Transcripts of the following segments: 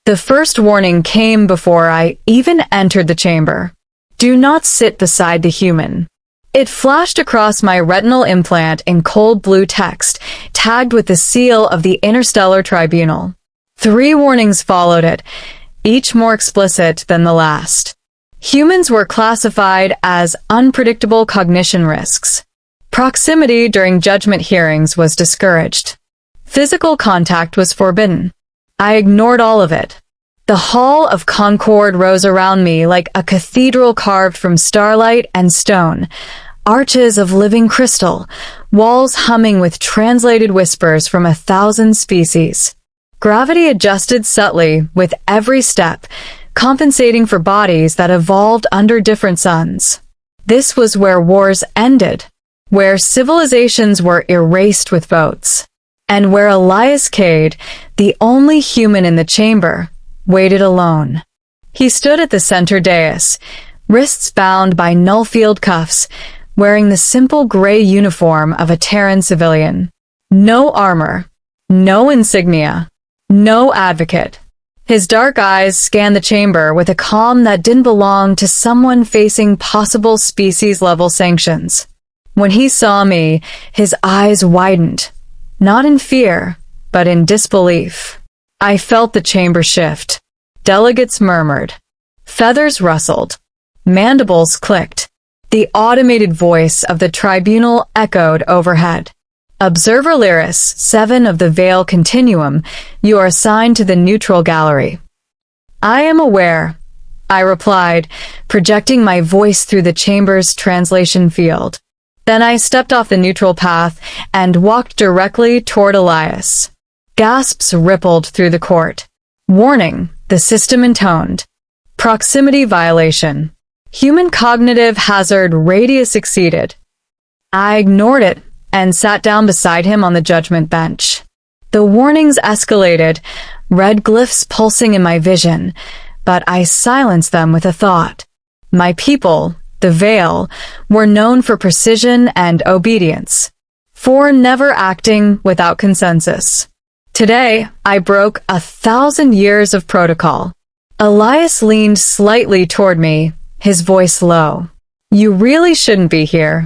The first warning came before I even entered the chamber. Do not sit beside the human. It flashed across my retinal implant in cold blue text, tagged with the seal of the Interstellar Tribunal. 3 warnings followed it, each more explicit than the last. Humans were classified as unpredictable cognition risks. Proximity during judgment hearings was discouraged. Physical contact was forbidden. I ignored all of it. The Hall of Concord rose around me like a cathedral carved from starlight and stone, arches of living crystal, walls humming with translated whispers from 1,000 species. Gravity adjusted subtly with every step, compensating for bodies that evolved under different suns. This was where wars ended, where civilizations were erased with votes, and where Elias Cade, the only human in the chamber, waited alone. He stood at the center dais, wrists bound by null-field cuffs, wearing the simple gray uniform of a Terran civilian. No armor, no insignia, no advocate. His dark eyes scanned the chamber with a calm that didn't belong to someone facing possible species-level sanctions. When he saw me, his eyes widened, not in fear, but in disbelief. I felt the chamber shift. Delegates murmured. Feathers rustled. Mandibles clicked. The automated voice of the tribunal echoed overhead. Observer Lyris, 7 of the Veil Continuum, you are assigned to the neutral gallery. I am aware, I replied, projecting my voice through the chamber's translation field. Then I stepped off the neutral path and walked directly toward Elias. Gasps rippled through the court. Warning, the system intoned. Proximity violation. Human cognitive hazard radius exceeded. I ignored it and sat down beside him on the judgment bench. The warnings escalated, red glyphs pulsing in my vision, but I silenced them with a thought. My people, the Veil, were known for precision and obedience, for never acting without consensus. Today, I broke 1,000 years of protocol. Elias leaned slightly toward me, his voice low. You really shouldn't be here.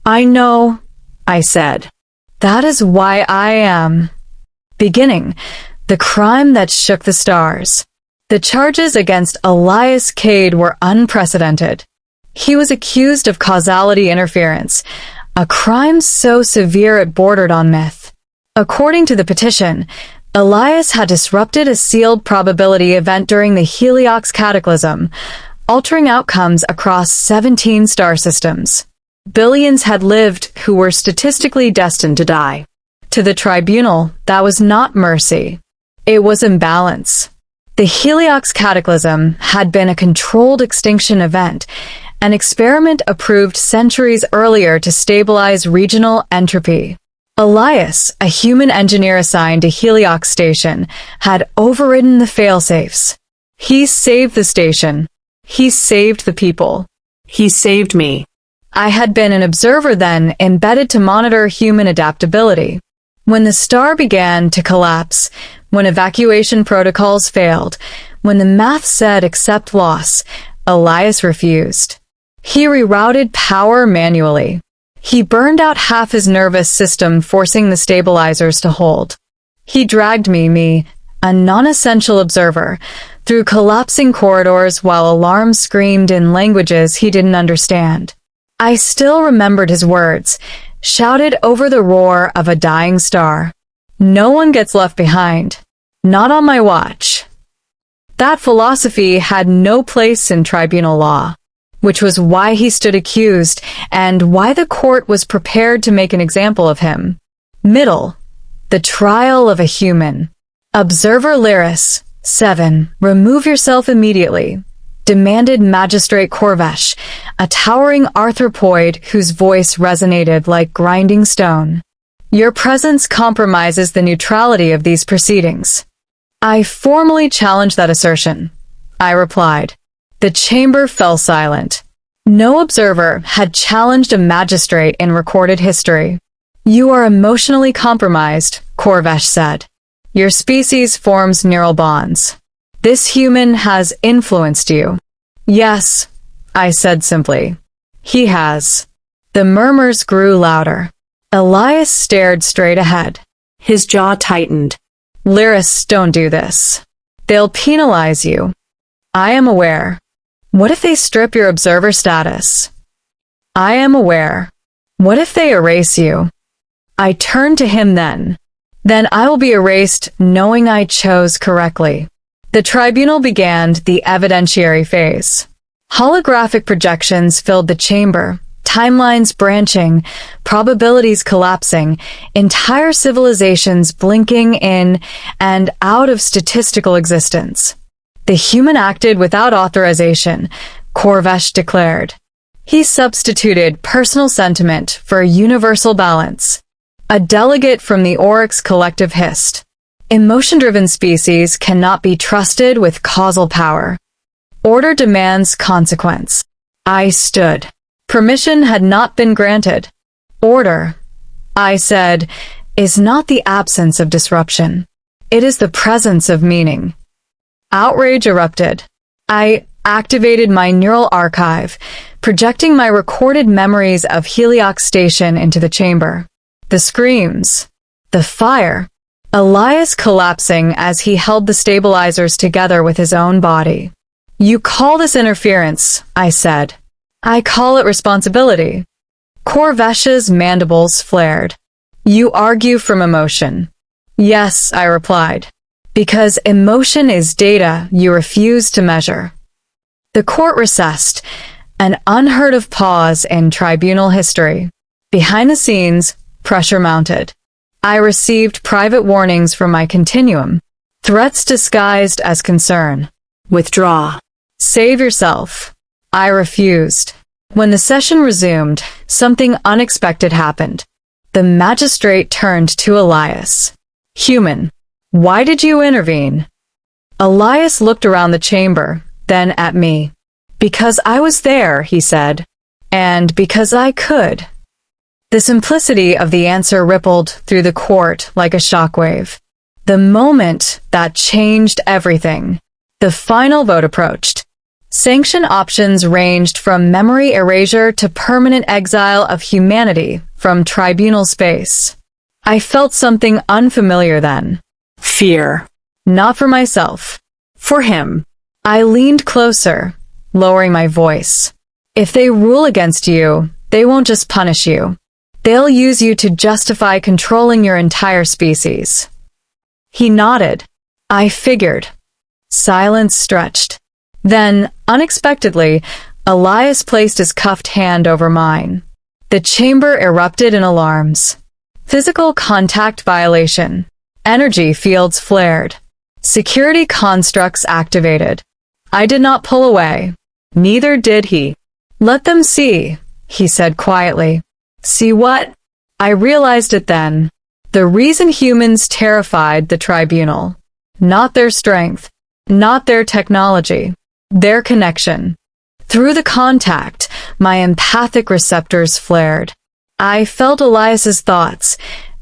I know, I said. That is why I am. Beginning, the crime that shook the stars. The charges against Elias Cade were unprecedented. He was accused of causality interference, a crime so severe it bordered on myth. According to the petition, Elias had disrupted a sealed probability event during the Heliox cataclysm, altering outcomes across 17 star systems. Billions had lived who were statistically destined to die. To the tribunal, that was not mercy. It was imbalance. The Heliox cataclysm had been a controlled extinction event, an experiment approved centuries earlier to stabilize regional entropy. Elias, a human engineer assigned to Heliox Station, had overridden the failsafes. He saved the station. He saved the people. He saved me. I had been an observer then, embedded to monitor human adaptability. When the star began to collapse, when evacuation protocols failed, when the math said accept loss, Elias refused. He rerouted power manually. He burned out half his nervous system, forcing the stabilizers to hold. He dragged me, a non-essential observer, through collapsing corridors while alarms screamed in languages he didn't understand. I still remembered his words, shouted over the roar of a dying star. No one gets left behind. Not on my watch. That philosophy had no place in tribunal law, which was why he stood accused and why the court was prepared to make an example of him. Middle, the trial of a human. Observer Lyris, 7, remove yourself immediately, demanded Magistrate Corvesh, a towering arthropoid whose voice resonated like grinding stone. Your presence compromises the neutrality of these proceedings. I formally challenged that assertion, I replied. The chamber fell silent. No observer had challenged a magistrate in recorded history. You are emotionally compromised, Corvesh said. Your species forms neural bonds. This human has influenced you. Yes, I said simply. He has. The murmurs grew louder. Elias stared straight ahead. His jaw tightened. Lyrists don't do this. They'll penalize you. I am aware. What if they strip your observer status? I am aware. What if they erase you? I turned to him then. Then I will be erased knowing I chose correctly. The tribunal began the evidentiary phase. Holographic projections filled the chamber, timelines branching, probabilities collapsing, entire civilizations blinking in and out of statistical existence. The human acted without authorization, Corvesh declared. He substituted personal sentiment for universal balance. A delegate from the Oryx collective hissed. Emotion-driven species cannot be trusted with causal power. Order demands consequence. I stood. Permission had not been granted. Order, I said, is not the absence of disruption. It is the presence of meaning. Outrage erupted. I activated my neural archive, projecting my recorded memories of Heliox Station into the chamber. The screams. The fire. Elias collapsing as he held the stabilizers together with his own body. You call this interference, I said. I call it responsibility. Corvesh's mandibles flared. You argue from emotion. Yes, I replied. Because emotion is data you refuse to measure. The court recessed, an unheard of pause in tribunal history. Behind the scenes, pressure mounted. I received private warnings from my continuum, threats disguised as concern. Withdraw. Save yourself. I refused. When the session resumed, something unexpected happened. The magistrate turned to Elias. Human, why did you intervene? Elias looked around the chamber, then at me. Because I was there, he said. And because I could. The simplicity of the answer rippled through the court like a shockwave. The moment that changed everything. The final vote approached. Sanction options ranged from memory erasure to permanent exile of humanity from tribunal space. I felt something unfamiliar then. Fear. Not for myself. For him. I leaned closer, lowering my voice. If they rule against you, they won't just punish you. They'll use you to justify controlling your entire species. He nodded. I figured. Silence stretched. Then, unexpectedly, Elias placed his cuffed hand over mine. The chamber erupted in alarms. Physical contact violation. Energy fields flared. Security constructs activated. I did not pull away. Neither did he. Let them see, he said quietly. See what? I realized it then. The reason humans terrified the tribunal. Not their strength. Not their technology. Their connection. Through the contact, my empathic receptors flared. I felt Elias's thoughts,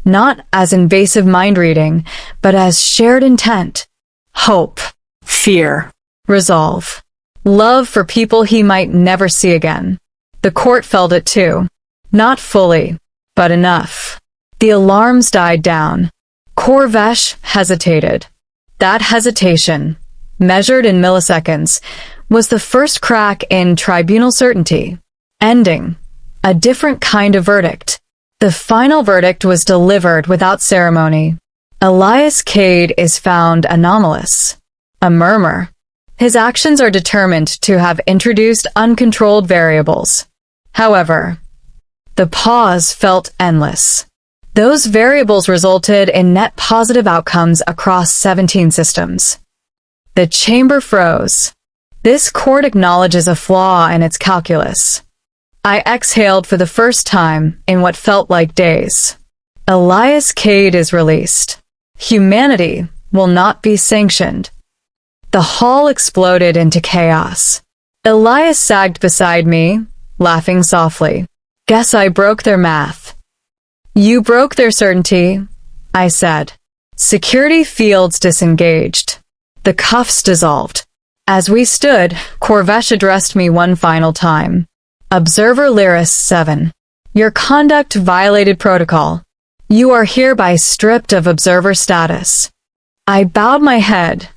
not as invasive mind reading, but as shared intent. Hope. Fear. Resolve. Love for people he might never see again. The court felt it too. Not fully, but enough. The alarms died down. Corvesh hesitated. That hesitation, measured in milliseconds, was the first crack in tribunal certainty. Ending. A different kind of verdict. The final verdict was delivered without ceremony. Elias Cade is found anomalous. A murmur. His actions are determined to have introduced uncontrolled variables. However, the pause felt endless. Those variables resulted in net positive outcomes across 17 systems. The chamber froze. This court acknowledges a flaw in its calculus. I exhaled for the first time in what felt like days. Elias Cade is released. Humanity will not be sanctioned. The hall exploded into chaos. Elias sagged beside me, laughing softly. Guess I broke their math. You broke their certainty, I said. Security fields disengaged. The cuffs dissolved. As we stood, Corvesh addressed me one final time. Observer Lyris 7. Your conduct violated protocol. You are hereby stripped of observer status. I bowed my head.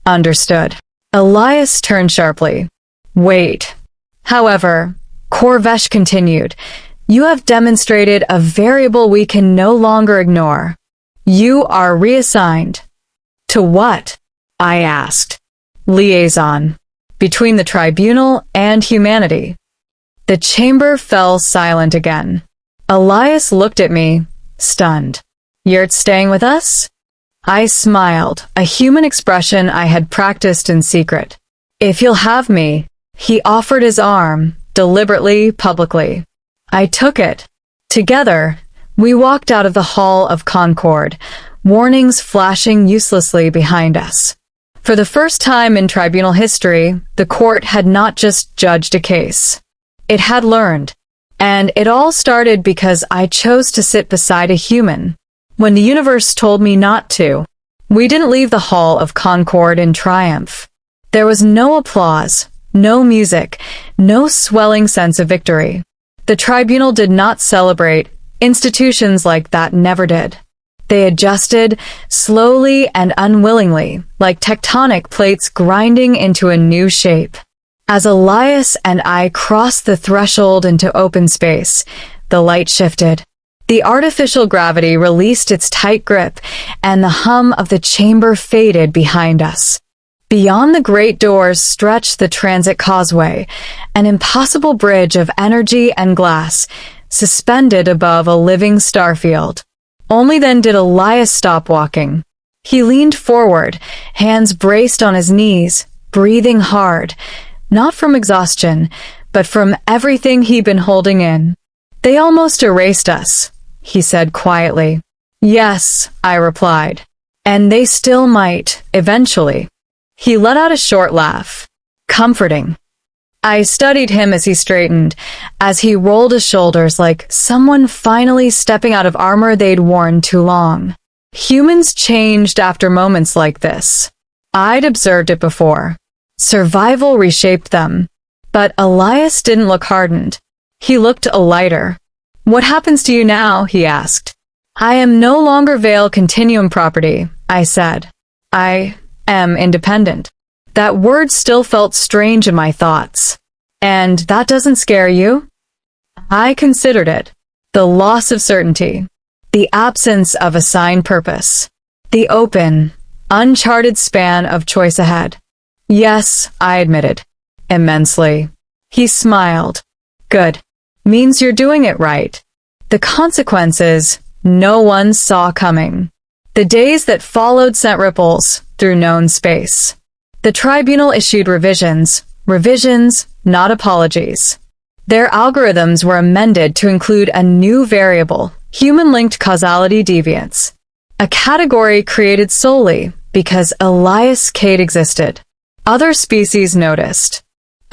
Understood. Elias turned sharply. Wait. However, Corvesh continued, you have demonstrated a variable we can no longer ignore. You are reassigned. To what? I asked. Liaison. Between the tribunal and humanity. The chamber fell silent again. Elias looked at me, stunned. You're staying with us? I smiled, a human expression I had practiced in secret. If you'll have me, he offered his arm, deliberately, publicly. I took it. Together, we walked out of the Hall of Concord, warnings flashing uselessly behind us. For the first time in tribunal history, the court had not just judged a case. It had learned. And it all started because I chose to sit beside a human, when the universe told me not to. We didn't leave the Hall of Concord in triumph. There was no applause, no music, no swelling sense of victory. The tribunal did not celebrate. Institutions like that never did. They adjusted, slowly and unwillingly, like tectonic plates grinding into a new shape. As Elias and I crossed the threshold into open space, the light shifted. The artificial gravity released its tight grip, and the hum of the chamber faded behind us. Beyond the great doors stretched the transit causeway, an impossible bridge of energy and glass, suspended above a living starfield. Only then did Elias stop walking. He leaned forward, hands braced on his knees, breathing hard, not from exhaustion, but from everything he'd been holding in. They almost erased us, he said quietly. Yes, I replied. And they still might, eventually. He let out a short laugh. Comforting. I studied him as he straightened, as he rolled his shoulders like someone finally stepping out of armor they'd worn too long. Humans changed after moments like this. I'd observed it before. Survival reshaped them. But Elias didn't look hardened. He looked lighter. What happens to you now? He asked. I am no longer Veil Continuum property, I said. I am independent. That word still felt strange in my thoughts. And that doesn't scare you? I considered it. The loss of certainty. The absence of assigned purpose. The open, uncharted span of choice ahead. Yes, I admitted. Immensely. He smiled. Good. Means you're doing it right. The consequences, no one saw coming. The days that followed sent ripples through known space. The tribunal issued revisions, not apologies. Their algorithms were amended to include a new variable, human-linked causality deviance, a category created solely because Elias Cade existed. Other species noticed.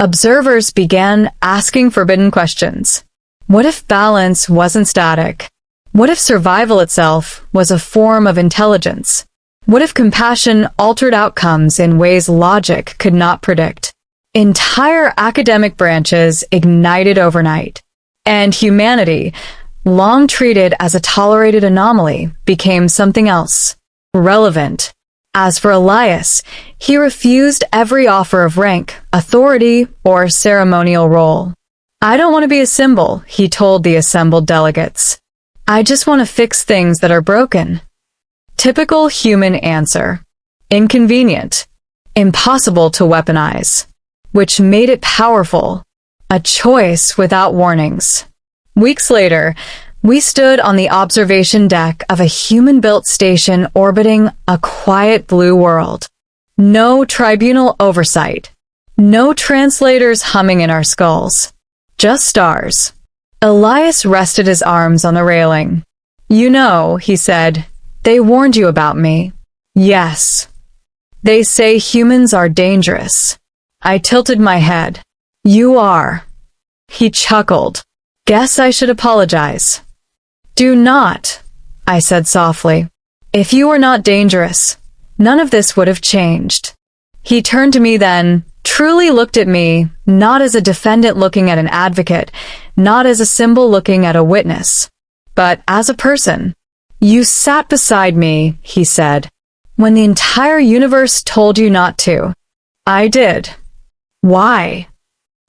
Observers began asking forbidden questions. What if balance wasn't static? What if survival itself was a form of intelligence? What if compassion altered outcomes in ways logic could not predict? Entire academic branches ignited overnight. And humanity, long treated as a tolerated anomaly, became something else. Relevant. As for Elias, he refused every offer of rank, authority, or ceremonial role. I don't want to be a symbol, he told the assembled delegates. I just want to fix things that are broken. Typical human answer. Inconvenient. Impossible to weaponize. Which made it powerful. A choice without warnings. Weeks later, we stood on the observation deck of a human-built station orbiting a quiet blue world. No tribunal oversight. No translators humming in our skulls. Just stars. Elias rested his arms on the railing. You know, he said, they warned you about me. Yes. They say humans are dangerous. I tilted my head. You are. He chuckled. Guess I should apologize. Do not, I said softly. If you were not dangerous, none of this would have changed. He turned to me then, truly looked at me, not as a defendant looking at an advocate, not as a symbol looking at a witness, but as a person. You sat beside me, he said, when the entire universe told you not to. I did. Why?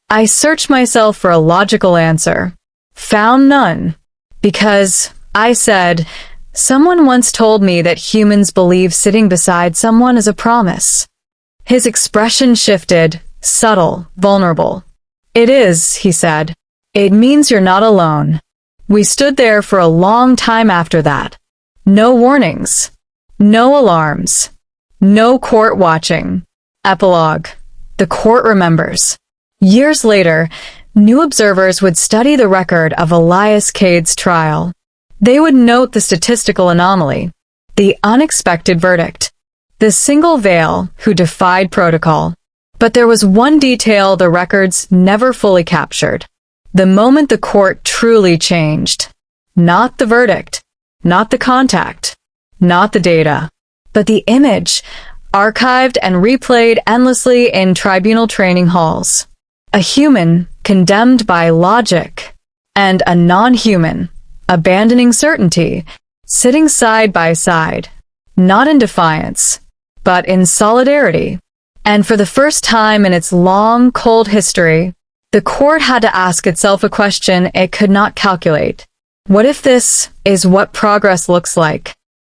I searched myself for a logical answer. Found none. Because, I said, someone once told me that humans believe sitting beside someone is a promise. His expression shifted, subtle, vulnerable. It is, he said. It means you're not alone. We stood there for a long time after that. No warnings. No alarms. No court watching. Epilogue. The court remembers. Years later, new observers would study the record of Elias Cade's trial. They would note the statistical anomaly, the unexpected verdict, the single veil who defied protocol. But there was one detail the records never fully captured. The moment the court truly changed. Not the verdict, not the contact, not the data, but the image, archived and replayed endlessly in tribunal training halls. A human condemned by logic, and a non-human, abandoning certainty, sitting side by side, not in defiance, but in solidarity. And for the first time in its long, cold history, the court had to ask itself a question it could not calculate. What if this is what progress looks like?